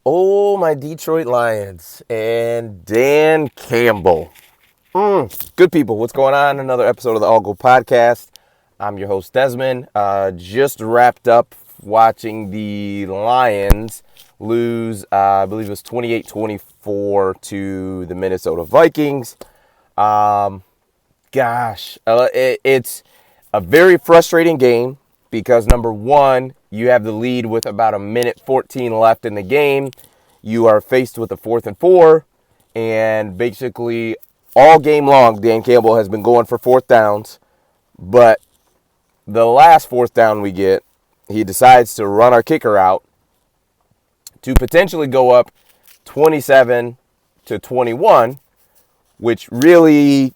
Oh, my Detroit Lions and Dan Campbell. Good people, what's going on? Another episode of the All Go Podcast. I'm your host, Desmond. Just wrapped up watching the Lions lose, I believe it was 28-24 to the Minnesota Vikings. It's a very frustrating game because, number one, you have the lead with about a minute 14 left in the game. You are faced with a 4th and 4, and basically all game long, Dan Campbell has been going for 4th downs, but the last 4th down we get, he decides to run our kicker out to potentially go up 27-21, which really,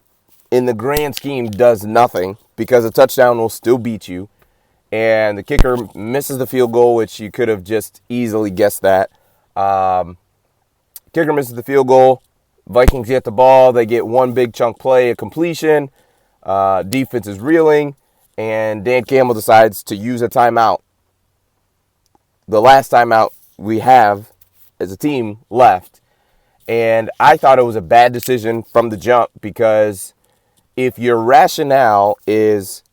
in the grand scheme, does nothing because a touchdown will still beat you. And the kicker misses the field goal, which you could have just easily guessed that. Kicker misses the field goal. Vikings get the ball. They get one big chunk play, a completion. Defense is reeling. And Dan Campbell decides to use a timeout. The last timeout we have as a team left. And I thought it was a bad decision from the jump because if your rationale is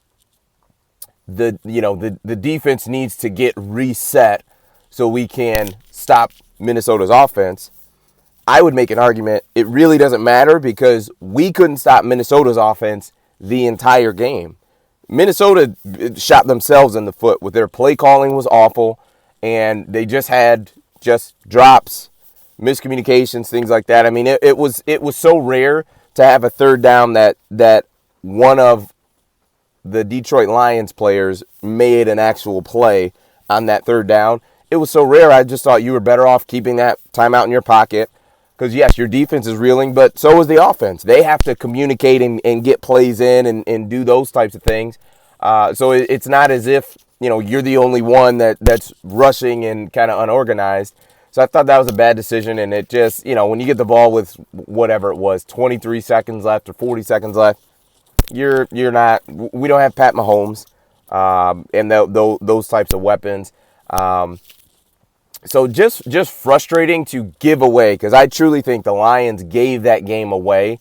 the defense needs to get reset so we can stop Minnesota's offense, I would make an argument it really doesn't matter because we couldn't stop Minnesota's offense the entire game. Minnesota shot themselves in the foot with their play calling was awful, and they just had drops, miscommunications, things like that. I mean, it was so rare to have a 3rd down that one of the Detroit Lions players made an actual play on that 3rd down. It was so rare, I just thought you were better off keeping that timeout in your pocket because, yes, your defense is reeling, but so is the offense. They have to communicate and get plays in and do those types of things. So it's not as if, you're the only one that's rushing and kind of unorganized. So I thought that was a bad decision, and it just, when you get the ball with whatever it was, 23 seconds left or 40 seconds left, you're not. We don't have Pat Mahomes and those types of weapons. So just frustrating to give away because I truly think the Lions gave that game away,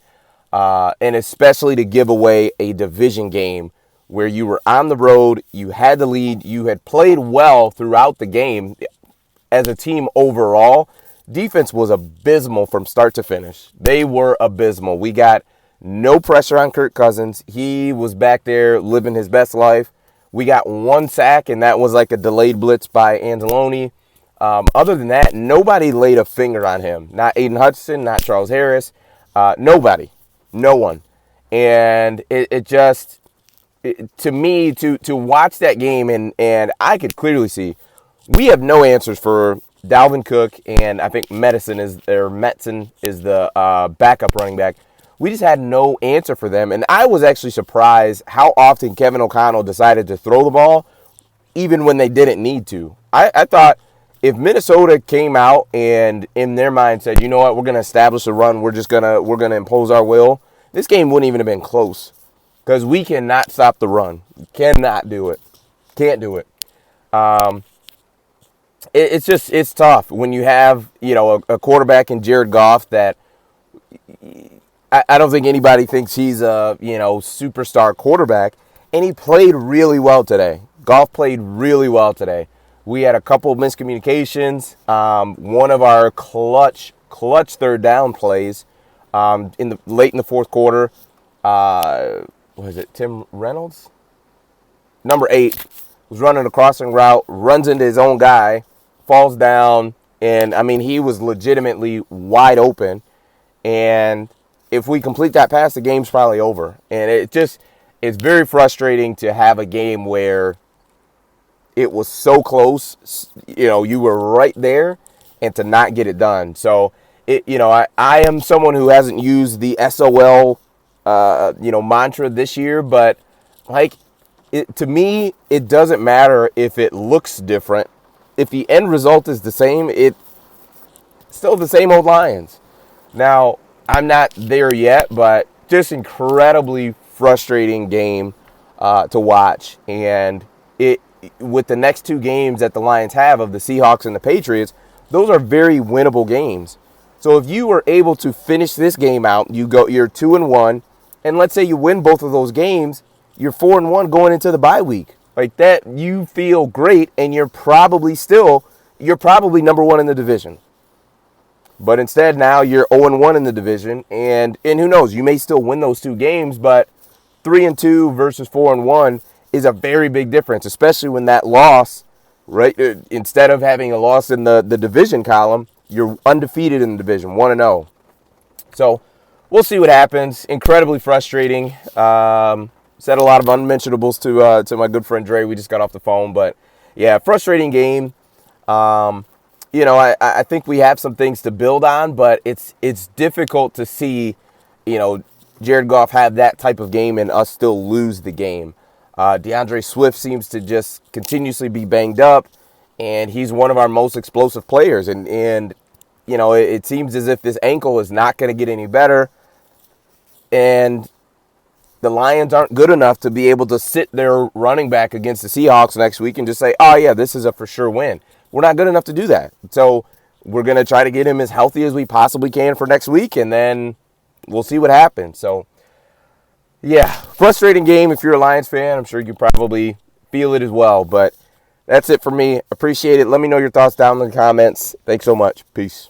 and especially to give away a division game where you were on the road, you had the lead, you had played well throughout the game as a team overall. Defense was abysmal from start to finish. They were abysmal. We got no pressure on Kirk Cousins. He was back there living his best life. We got 1 sack, and that was like a delayed blitz by Anzalone. Other than that, nobody laid a finger on him. Not Aiden Hutchinson, not Charles Harris. Nobody. No one. And to me, to watch that game, and I could clearly see, we have no answers for Dalvin Cook, and I think Metzen is the backup running back. We just had no answer for them, and I was actually surprised how often Kevin O'Connell decided to throw the ball, even when they didn't need to. I thought if Minnesota came out and in their mind said, you know what, we're going to establish a run, we're going to impose our will, this game wouldn't even have been close because we cannot stop the run. Cannot do it. Can't do it. It's tough when you have, a quarterback in Jared Goff that I don't think anybody thinks he's a, superstar quarterback, and he played really well today. Goff played really well today. We had a couple of miscommunications. One of our clutch 3rd down plays late in the 4th quarter. Was it Tim Reynolds? Number 8 was running a crossing route, runs into his own guy, falls down, and he was legitimately wide open. And if we complete that pass, the game's probably over. And it's very frustrating to have a game where it was so close, you were right there, and to not get it done. So, I am someone who hasn't used the SOL, mantra this year, but to me, it doesn't matter if it looks different. If the end result is the same, it's still the same old Lions. Now, I'm not there yet, but just incredibly frustrating game to watch. And with the next 2 games that the Lions have of the Seahawks and the Patriots, those are very winnable games. So if you were able to finish this game out, you're 2-1, and let's say you win both of those games, you're 4-1 going into the bye week. Like that, you feel great, and you're probably number one in the division. But instead, now you're 0-1 in the division, and who knows, you may still win those two games, but 3-2 versus 4-1 is a very big difference, especially when that loss, right? Instead of having a loss in the division column, you're undefeated in the division, 1-0. So we'll see what happens. Incredibly frustrating. Said a lot of unmentionables to my good friend Dre. We just got off the phone, but yeah, frustrating game. I think we have some things to build on, but it's difficult to see, Jared Goff have that type of game and us still lose the game. DeAndre Swift seems to just continuously be banged up, and he's one of our most explosive players. And it seems as if this ankle is not going to get any better, and the Lions aren't good enough to be able to sit their running back against the Seahawks next week and just say, oh, yeah, this is a for sure win. We're not good enough to do that. So we're going to try to get him as healthy as we possibly can for next week, and then we'll see what happens. So, yeah, frustrating game if you're a Lions fan. I'm sure you probably feel it as well. But that's it for me. Appreciate it. Let me know your thoughts down in the comments. Thanks so much. Peace.